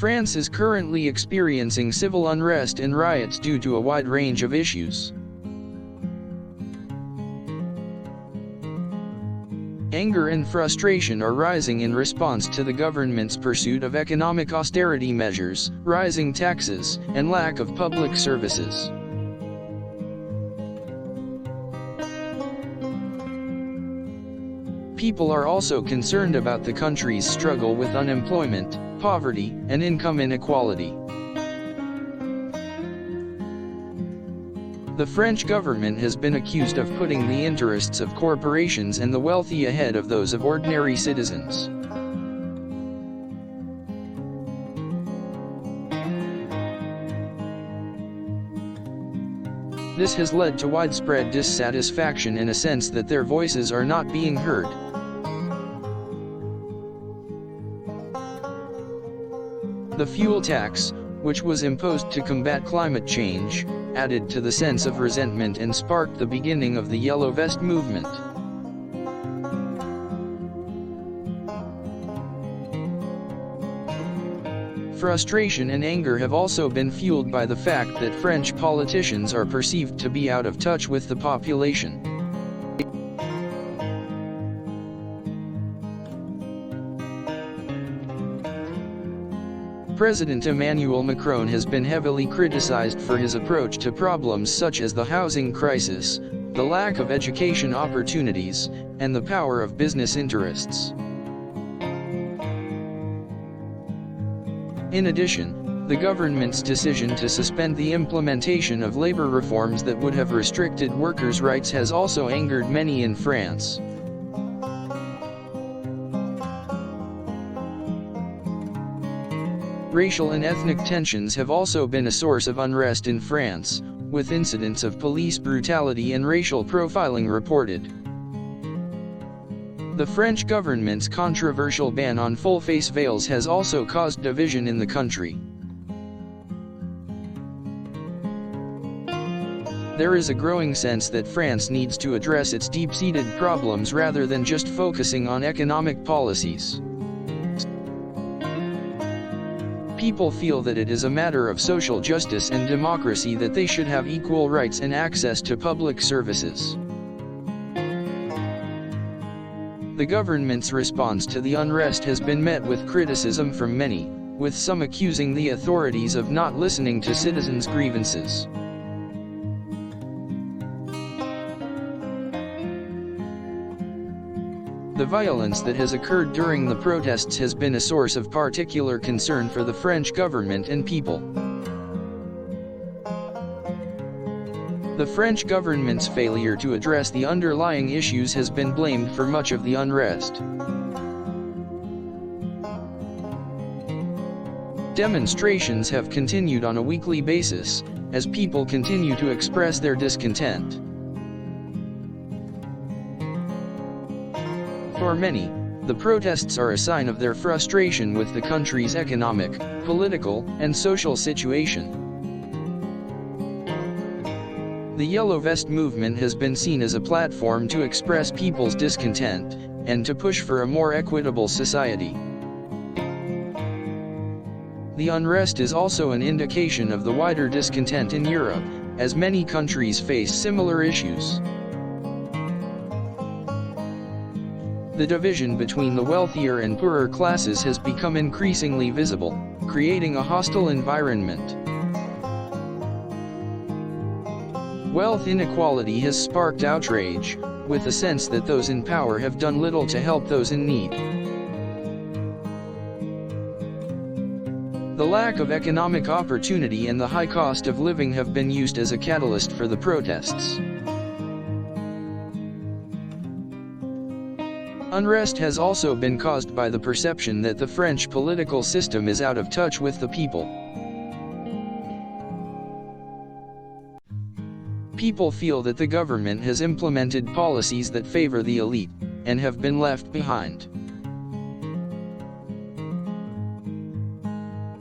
France is currently experiencing civil unrest and riots due to a wide range of issues. Anger and frustration are rising in response to the government's pursuit of economic austerity measures, rising taxes, and lack of public services. People are also concerned about the country's struggle with unemployment, poverty, and income inequality. The French government has been accused of putting the interests of corporations and the wealthy ahead of those of ordinary citizens. This has led to widespread dissatisfaction and a sense that their voices are not being heard. The fuel tax, which was imposed to combat climate change, added to the sense of resentment and sparked the beginning of the Yellow Vest movement. Frustration and anger have also been fueled by the fact that French politicians are perceived to be out of touch with the population. President Emmanuel Macron has been heavily criticized for his approach to problems such as the housing crisis, the lack of education opportunities, and the power of business interests. In addition, the government's decision to suspend the implementation of labor reforms that would have restricted workers' rights has also angered many in France. Racial and ethnic tensions have also been a source of unrest in France, with incidents of police brutality and racial profiling reported. The French government's controversial ban on full-face veils has also caused division in the country. There is a growing sense that France needs to address its deep-seated problems rather than just focusing on economic policies. People feel that it is a matter of social justice and democracy that they should have equal rights and access to public services. The government's response to the unrest has been met with criticism from many, with some accusing the authorities of not listening to citizens' grievances. The violence that has occurred during the protests has been a source of particular concern for the French government and people. The French government's failure to address the underlying issues has been blamed for much of the unrest. Demonstrations have continued on a weekly basis, as people continue to express their discontent. For many, the protests are a sign of their frustration with the country's economic, political, and social situation. The Yellow Vest movement has been seen as a platform to express people's discontent, and to push for a more equitable society. The unrest is also an indication of the wider discontent in Europe, as many countries face similar issues. The division between the wealthier and poorer classes has become increasingly visible, creating a hostile environment. Wealth inequality has sparked outrage, with the sense that those in power have done little to help those in need. The lack of economic opportunity and the high cost of living have been used as a catalyst for the protests. Unrest has also been caused by the perception that the French political system is out of touch with the people. People feel that the government has implemented policies that favor the elite, and have been left behind.